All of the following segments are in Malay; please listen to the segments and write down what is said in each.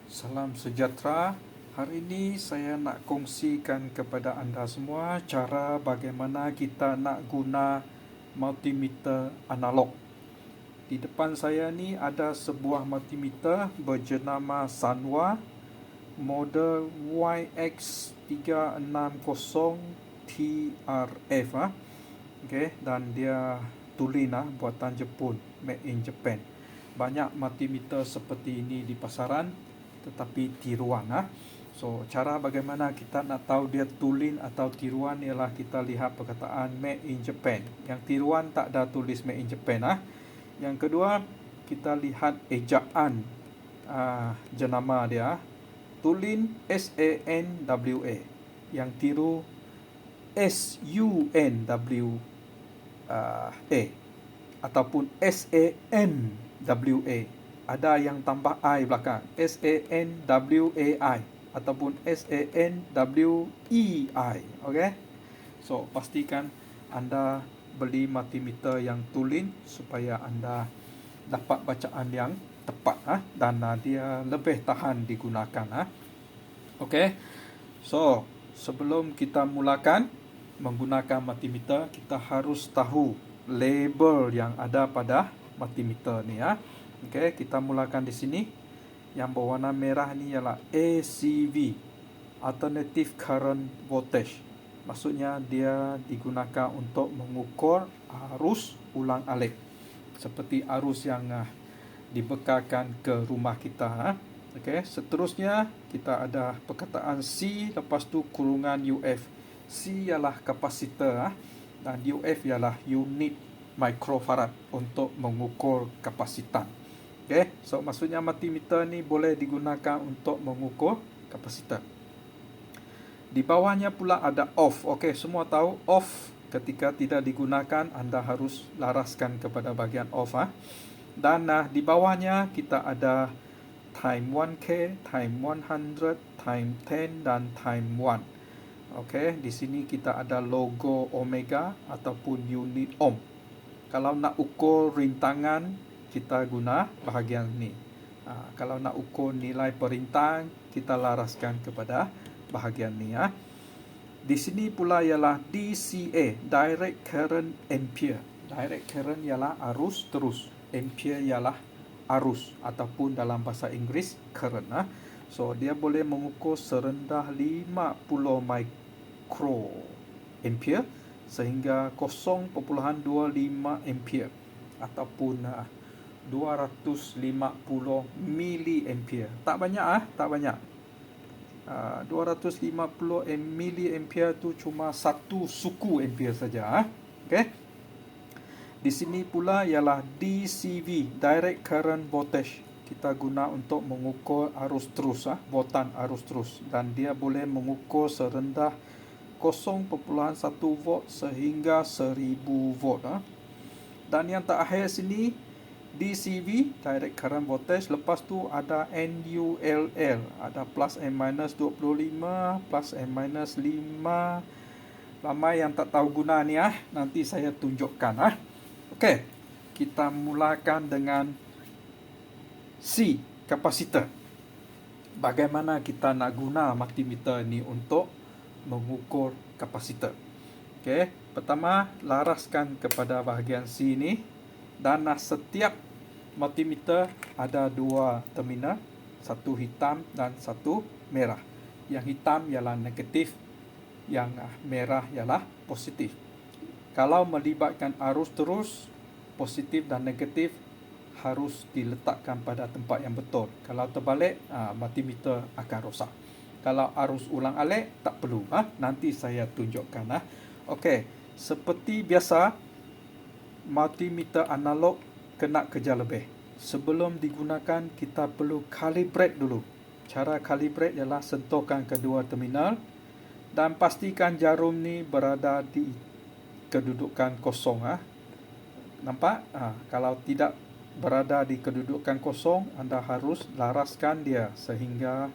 Salam sejahtera. Hari ini saya nak kongsikan kepada anda semua cara bagaimana kita nak guna multimeter analog. Di depan saya ni ada sebuah multimeter berjenama Sanwa model YX360TRF okay, dan dia tulen buatan Jepun, made in Japan. Banyak multimeter seperti ini di pasaran, tetapi tiruan. So, cara bagaimana kita nak tahu dia tulen atau tiruan ialah kita lihat perkataan made in Japan. Yang tiruan tak ada tulis made in Japan. Yang kedua, kita lihat ejaan jenama dia. Tulen SANWA. Yang tiru SUNWA ataupun SANWA. Ada yang tambah I belakang, SANWAI ataupun SANWEI. Okay? So, pastikan anda beli multimeter yang tulen supaya anda dapat bacaan yang tepat dan dia lebih tahan digunakan. Okay? So, sebelum kita mulakan menggunakan multimeter, kita harus tahu label yang ada pada multimeter ni. Okey, kita mulakan di sini. Yang berwarna merah ni ialah ACV, Alternative Current Voltage. Maksudnya dia digunakan untuk mengukur arus ulang alik, seperti arus yang dibekalkan ke rumah kita. Okey, seterusnya kita ada perkataan C, lepas tu kurungan UF. C ialah kapasitor dan UF ialah unit microfarad untuk mengukur kapasitan. Okay, so maksudnya multimeter ni boleh digunakan untuk mengukur kapasitor. Di bawahnya pula ada off. Okay, semua tahu off ketika tidak digunakan anda harus laraskan kepada bahagian off. Dan di bawahnya kita ada time 1K, time 100, time 10 dan time 1. Okay, di sini kita ada logo omega ataupun unit ohm. Kalau nak ukur rintangan, kita guna bahagian ni. Kalau nak ukur nilai perintang, kita laraskan kepada bahagian ni. Di sini pula ialah DCA, Direct Current Ampere. Direct Current ialah arus terus. Ampere ialah arus ataupun dalam bahasa Inggeris current. So, dia boleh mengukur serendah 50 microampere sehingga 0.25 ampere ataupun 250 miliampere. Tak banyak tak banyak. 250 miliampere tu cuma satu suku ampere saja. Okey. Di sini pula ialah DCV, Direct Current Voltage. Kita guna untuk mengukur arus terus, voltan arus terus, dan dia boleh mengukur serendah 0.1 volt sehingga 1000 volt. Dan yang terakhir sini DCV, Direct Current Voltage. Lepas tu ada NULL, ada plus and minus 25, plus and minus 5. Ramai yang tak tahu guna ni nanti saya tunjukkan. Okey, kita mulakan dengan C, kapasitor. Bagaimana kita nak guna multimeter ni untuk mengukur kapasitor. Okey, pertama laraskan kepada bahagian C ni, dan setiap multimeter ada dua terminal, satu hitam dan satu merah. Yang hitam ialah negatif, yang merah ialah positif. Kalau melibatkan arus terus, positif dan negatif harus diletakkan pada tempat yang betul. Kalau terbalik, multimeter akan rosak. Kalau arus ulang alik, tak perlu. Nanti saya tunjukkan. Okey, seperti biasa, multimeter analog kena kerja lebih. Sebelum digunakan, kita perlu calibrate dulu. Cara calibrate ialah sentuhkan kedua terminal dan pastikan jarum ni berada di kedudukan kosong. Nampak? Kalau tidak berada di kedudukan kosong, anda harus laraskan dia sehingga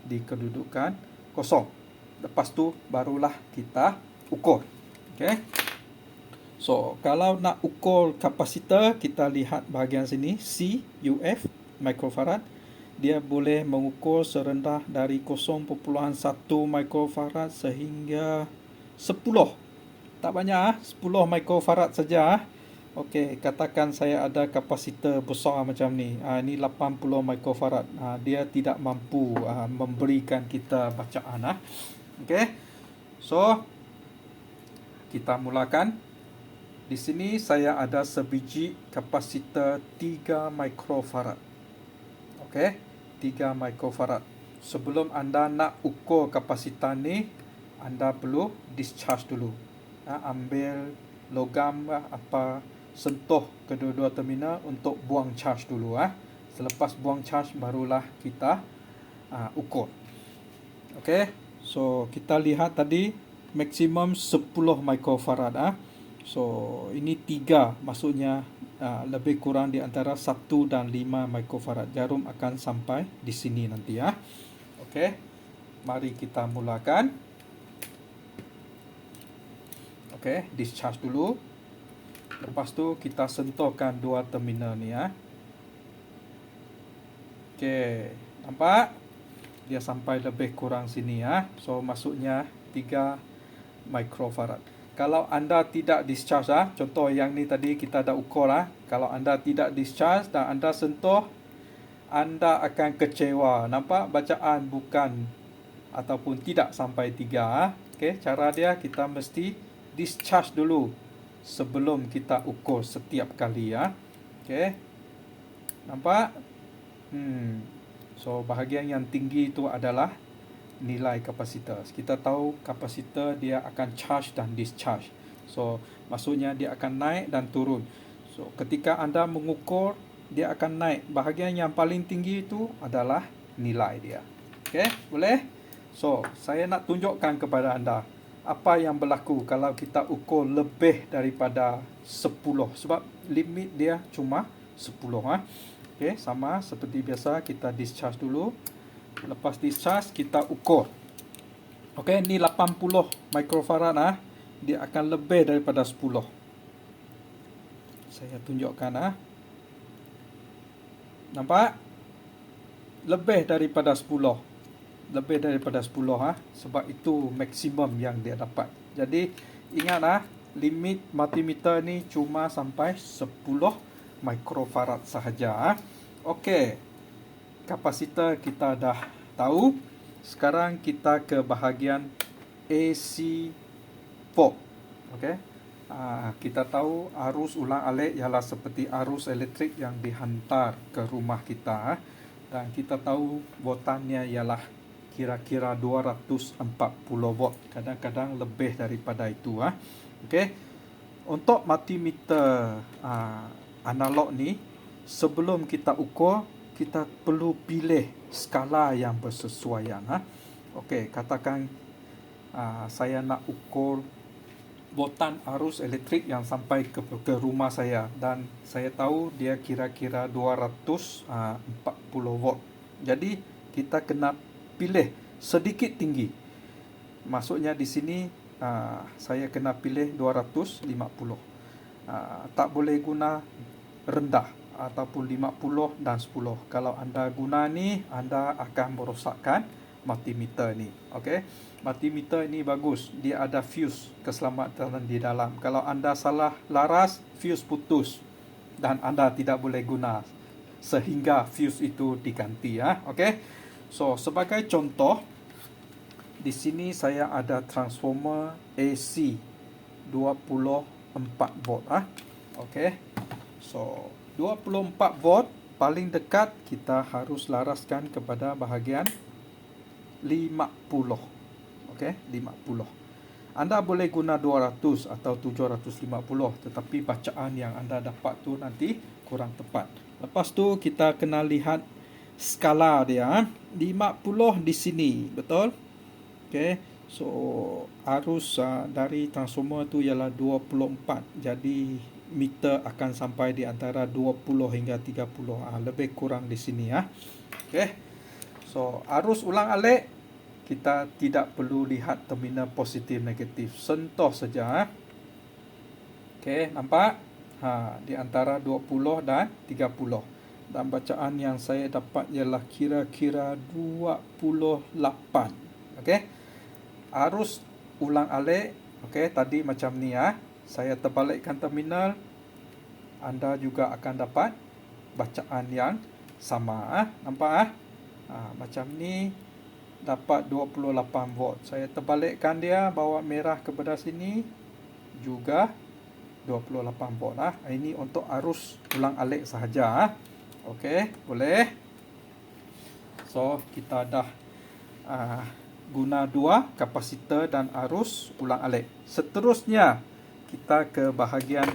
di kedudukan kosong. Lepas tu barulah kita ukur. Okey. So, kalau nak ukur kapasitor, kita lihat bahagian sini, C, UF, microfarad. dia boleh mengukur serendah dari 0.1 mikrofarad sehingga 10. Tak banyak 10 mikrofarad saja. Okey, katakan saya ada kapasitor besar macam ni. Ini 80 mikrofarad. Dia tidak mampu memberikan kita bacaan. Okey. So, kita mulakan. Di sini saya ada sebiji kapasitor 3 mikrofarad. Okey, 3 mikrofarad. Sebelum anda nak ukur kapasitor ni, anda perlu discharge dulu. Ambil logam apa, sentuh kedua-dua terminal untuk buang charge dulu. Selepas buang charge barulah kita ukur. Okey, so kita lihat tadi maksimum 10 mikrofarad. So ini 3, maksudnya lebih kurang di antara 1 dan 5 mikrofarad. Jarum akan sampai di sini nanti. Okey, mari kita mulakan. Okey, discharge dulu. Lepas tu kita sentuhkan dua terminal ni. Okey, nampak? Dia sampai lebih kurang sini. So maksudnya 3 mikrofarad. Kalau anda tidak discharge, contoh yang ni tadi kita dah ukur. Kalau anda tidak discharge dan anda sentuh, anda akan kecewa. Nampak bacaan bukan ataupun tidak sampai 3. Okey, cara dia kita mesti discharge dulu sebelum kita ukur setiap kali. Okey, nampak? So bahagian yang tinggi itu adalah nilai kapasitor. Kita tahu kapasitor dia akan charge dan discharge. So maksudnya dia akan naik dan turun. So ketika anda mengukur, dia akan naik. Bahagian yang paling tinggi itu adalah nilai dia. Okey, boleh? So saya nak tunjukkan kepada anda apa yang berlaku kalau kita ukur lebih daripada 10. Sebab limit dia cuma 10. Okey, sama seperti biasa kita discharge dulu. Lepas discharge kita ukur. Okey, ni 80 mikrofarad. Dia akan lebih daripada 10. Saya tunjukkan. Nampak? Lebih daripada 10. Lebih daripada 10. Sebab itu maksimum yang dia dapat. Jadi ingat, limit multimeter ni cuma sampai 10 mikrofarad sahaja. Okey, kapasitor kita dah tahu. Sekarang kita ke bahagian AC port. Okey, kita tahu arus ulang-alik ialah seperti arus elektrik yang dihantar ke rumah kita. Dan kita tahu voltannya ialah kira-kira 240 volt. Kadang-kadang lebih daripada itu. Okey, untuk multimeter analog ni, sebelum kita ukur, kita perlu pilih skala yang bersesuaian. Okey, katakan saya nak ukur voltan arus elektrik yang sampai ke rumah saya, dan saya tahu dia kira-kira 240 volt. Jadi kita kena pilih sedikit tinggi. Maksudnya di sini saya kena pilih 250. Tak boleh guna rendah ataupun 50 dan 10. Kalau anda guna ni, anda akan merosakkan multimeter ni. Okey, multimeter ni bagus, dia ada fuse keselamatan di dalam. Kalau anda salah laras, fuse putus dan anda tidak boleh guna sehingga fuse itu diganti. Okey, so sebagai contoh, di sini saya ada transformer AC 24 volt. Okey, so 24 volt paling dekat kita harus laraskan kepada bahagian 50. Okey, 50. Anda boleh guna 200 atau 750, tetapi bacaan yang anda dapat tu nanti kurang tepat. Lepas tu kita kena lihat skala dia. 50 di sini, betul? Okey, so arus dari transformer tu ialah 24. Jadi meter akan sampai di antara 20 hingga 30. Lebih kurang di sini. Okey, so arus ulang-alik kita tidak perlu lihat terminal positif negatif, sentuh saja. Okey, nampak? Di antara 20 dan 30. Dan bacaan yang saya dapat ialah kira-kira 28. Okey. Arus ulang alik, okey, tadi macam ni ya. Saya terbalikkan terminal, anda juga akan dapat bacaan yang sama. Nampak macam ni, dapat 28 volt. Saya terbalikkan dia, bawa merah kepada sini, juga 28 volt. Ini untuk arus ulang alik sahaja. Okey, boleh. So, kita dah guna dua, kapasitor dan arus ulang alik. Seterusnya, kita ke bahagian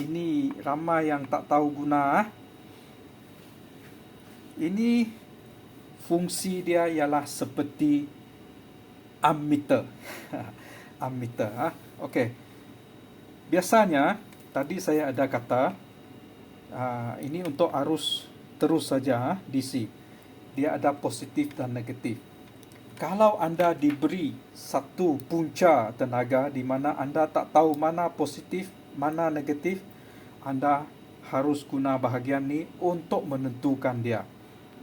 ini ramai yang tak tahu guna. Ini fungsi dia ialah seperti ammeter. Ammeter. Okey. Biasanya tadi saya ada kata ini untuk arus terus saja DC. Dia ada positif dan negatif. Kalau anda diberi satu punca tenaga di mana anda tak tahu mana positif, mana negatif, anda harus guna bahagian ni untuk menentukan dia.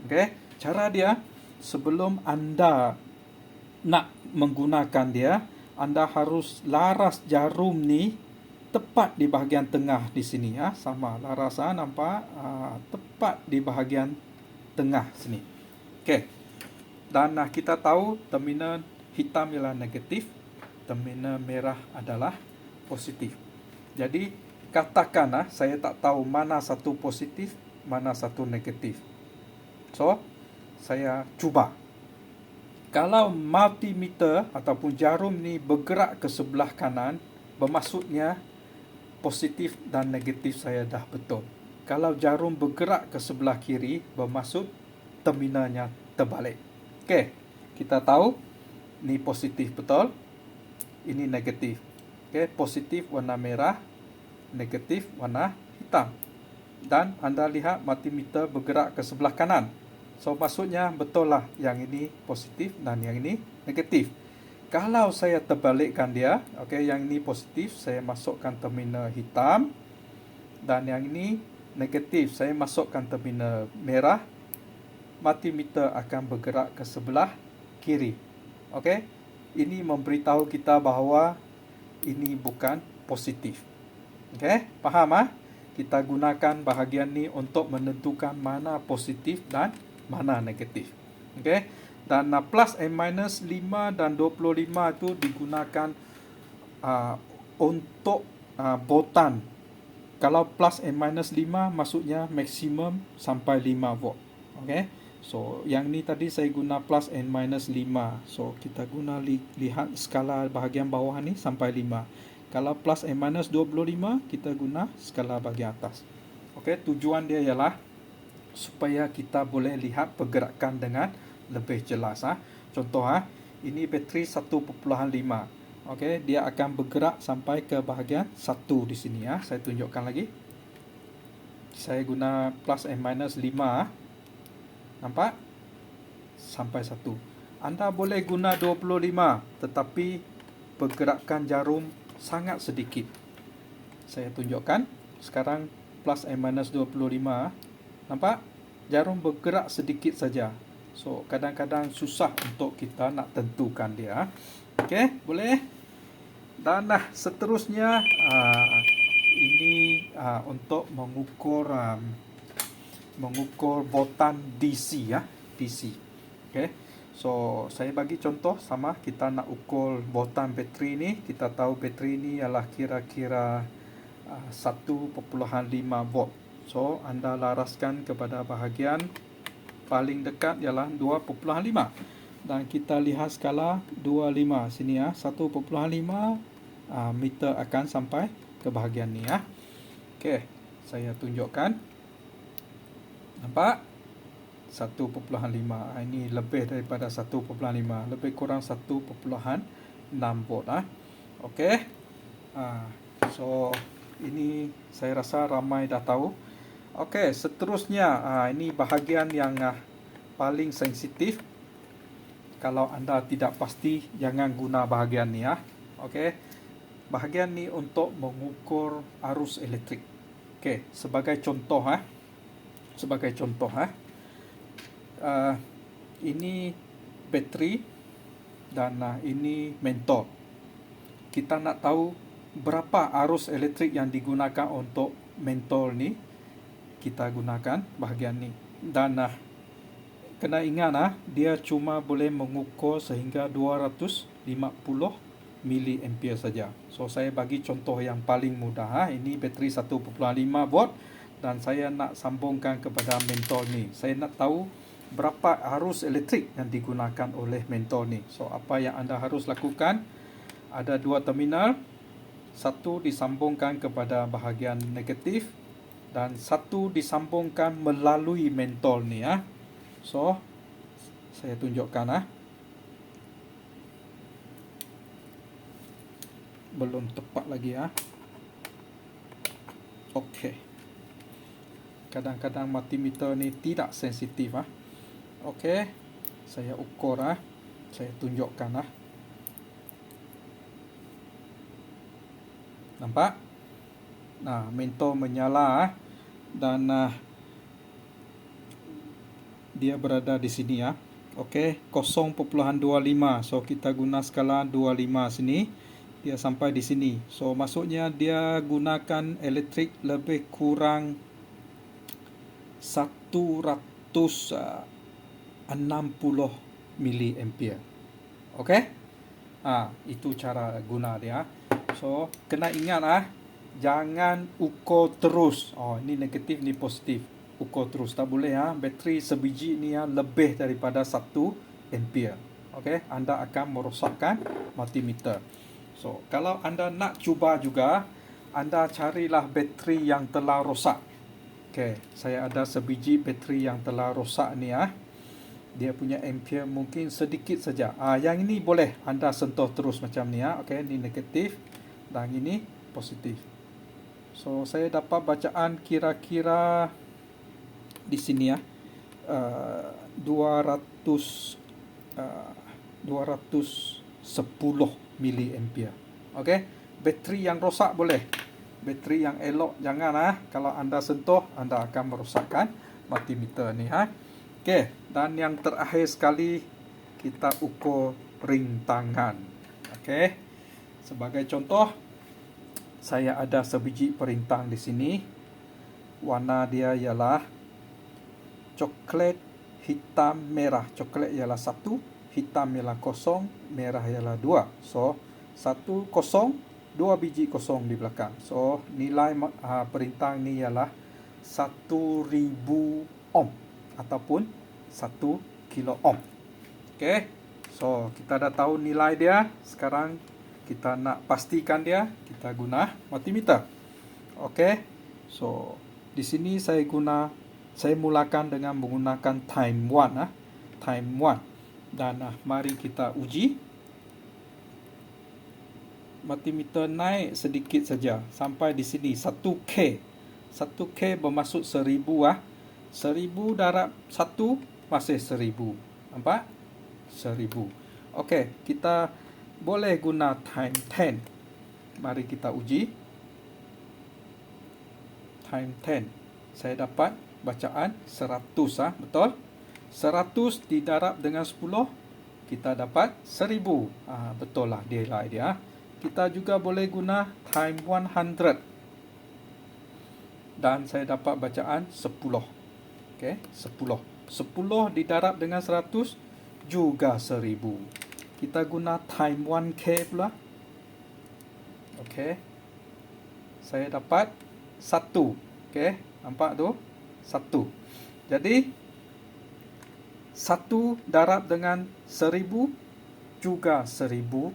Okey, cara dia, sebelum anda nak menggunakan dia, anda harus laras jarum ni tepat di bahagian tengah di sini ya. Sama laras nampak tepat di bahagian tengah sini. Okey. Dan kita tahu terminal hitam ialah negatif, terminal merah adalah positif. Jadi katakan saya tak tahu mana satu positif, mana satu negatif. So, saya cuba. Kalau multimeter ataupun jarum ni bergerak ke sebelah kanan, bermaksudnya positif dan negatif saya dah betul. Kalau jarum bergerak ke sebelah kiri, bermaksud terminalnya terbalik. Okey, kita tahu ni positif betul, ini negatif. Okey, positif warna merah, negatif warna hitam. Dan anda lihat multimeter bergerak ke sebelah kanan. So maksudnya betul lah yang ini positif dan yang ini negatif. Kalau saya terbalikkan dia, okey, yang ini positif, saya masukkan terminal hitam, dan yang ini negatif, saya masukkan terminal merah. Multimeter akan bergerak ke sebelah kiri. Okey, ini memberitahu kita bahawa ini bukan positif. Okey, faham Kita gunakan bahagian ni untuk menentukan mana positif dan mana negatif. Okey, dan plus and minus 5 dan 25 itu digunakan untuk botan. Kalau plus and minus 5 maksudnya maksimum sampai 5 volt. Okey. So, yang ni tadi saya guna plus and minus 5. So, kita guna lihat skala bahagian bawah ni sampai 5. Kalau plus and minus 25, kita guna skala bahagian atas. Okey, tujuan dia ialah supaya kita boleh lihat pergerakan dengan lebih jelas. Contoh, ini bateri 1.5. Okey, dia akan bergerak sampai ke bahagian 1 di sini. Saya tunjukkan lagi. Saya guna plus and minus 5. Nampak? Sampai 1. Anda boleh guna 25, tetapi pergerakan jarum sangat sedikit. Saya tunjukkan. Sekarang plus and minus 25. Nampak? Jarum bergerak sedikit saja. So, kadang-kadang susah untuk kita nak tentukan dia. Okey, boleh? Dan seterusnya, ini untuk mengukur botan DC DC. Okey. So, saya bagi contoh sama, kita nak ukur botan bateri ni. Kita tahu bateri ni ialah kira-kira 1.5 volt. So, anda laraskan kepada bahagian paling dekat ialah 2.5. Dan kita lihat skala 25 sini 1.5 meter akan sampai ke bahagian ni Okey, saya tunjukkan. Nampak? 1.5. Ini lebih daripada 1.5. Lebih kurang 1.6 volt. Okey. So, ini saya rasa ramai dah tahu. Okey, seterusnya ini bahagian yang paling sensitif. Kalau anda tidak pasti, jangan guna bahagian ni Okey. Bahagian ni untuk mengukur arus elektrik. Okey, sebagai contoh Sebagai contoh, ini bateri dan ini mentol. Kita nak tahu berapa arus elektrik yang digunakan untuk mentol ni, kita gunakan bahagian ni. Dan kena ingat dia cuma boleh mengukur sehingga 250 miliampere saja. So saya bagi contoh yang paling mudah. Ini bateri 1.5 volt dan saya nak sambungkan kepada mentol ni. Saya nak tahu berapa arus elektrik yang digunakan oleh mentol ni. So apa yang anda harus lakukan, ada dua terminal, satu disambungkan kepada bahagian negatif dan satu disambungkan melalui mentol ni. So saya tunjukkan. Belum tepat lagi. Okey. Kadang-kadang multimeter ni tidak sensitif. Okey. Saya ukur. Saya tunjukkan. Nampak? Nah, mentol menyala dan dia berada di sini. Okey, 0.25. So kita guna skala 25 sini. Dia sampai di sini. So maksudnya dia gunakan elektrik lebih kurang 160 miliampere. Okey? Itu cara guna dia. So kena ingat jangan ukur terus. Ini negatif, ni positif. Ukur terus tak boleh. Bateri sebiji ni lebih daripada 1 ampere. Okey, anda akan merosakkan multimeter. So kalau anda nak cuba juga, anda carilah bateri yang telah rosak. Okey, saya ada sebiji bateri yang telah rosak ni. Dia punya ampere mungkin sedikit saja. Yang ini boleh anda sentuh terus macam ni. Okey, ini negatif dan ini positif. So saya dapat bacaan kira-kira di sini 210 miliampere. Okey, bateri yang rosak boleh. Bateri yang elok jangan. Kalau anda sentuh, anda akan merosakkan multimeter ni. Okey, dan yang terakhir sekali kita ukur rintangan. Okey. Sebagai contoh, saya ada sebiji perintang di sini. Warna dia ialah coklat, hitam, merah. Coklat ialah 1, hitam ialah 0, merah ialah 2. So 1 0, 2 biji kosong di belakang. So nilai perintang ni ialah 1000 ohm ataupun 1 kilo ohm. Okey. So kita dah tahu nilai dia. Sekarang kita nak pastikan dia, kita guna multimeter. Okey. So di sini saya mulakan dengan menggunakan time 1. Time 1. Dan mari kita uji. Multimeter naik sedikit saja sampai di sini 1K. 1K bermaksud 1000. 1000 darab 1 masih 1000. Nampak? 1000. Okey, kita boleh guna time 10. Mari kita uji. Time 10. Saya dapat bacaan 100. Betul? 100 didarab dengan 10, kita dapat 1000. Betul lah nilai dia. Kita juga boleh guna time 100. Dan saya dapat bacaan 10. Okey, 10. 10 didarab dengan 100 juga 1000. Kita guna time 1K pula. Okey. Saya dapat 1. Okey, nampak tu? 1. Jadi 1 darab dengan 1000 juga 1000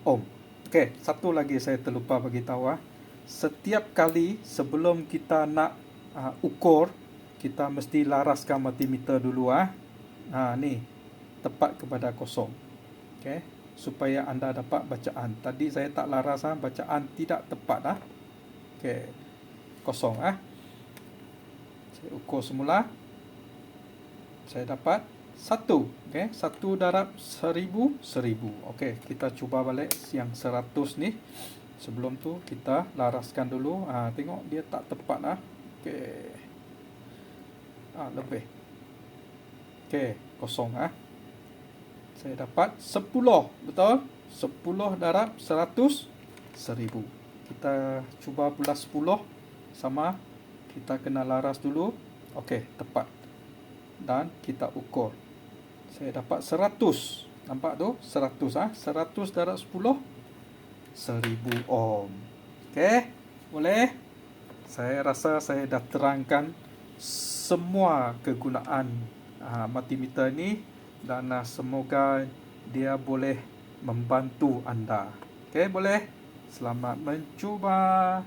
ohm. Okey, satu lagi saya terlupa bagi tahu. Setiap kali sebelum kita nak ukur, kita mesti laraskan multimeter dulu. Ni tepat kepada 0. Okey, supaya anda dapat bacaan. Tadi saya tak laras, bacaan tidak tepat. Okey, 0. Saya ukur semula. Saya dapat 1. Okey, 1 darab 1000, 1000. Okey, kita cuba balik yang 100 ni. Sebelum tu kita laraskan dulu. Tengok dia tak tepat. Okey. lebih. Okey, kosong Saya dapat 10, betul? 10 darab 100, 1000. Kita cuba pula 10 sama. Kita kena laras dulu. Okey, tepat. Dan kita ukur. Saya dapat 100. Nampak tu? 100 100 darab 10, 1000 ohm. Okey, boleh? Saya rasa saya dah terangkan semua kegunaan multimeter ni, dan semoga dia boleh membantu anda. Okey, boleh? Selamat mencuba.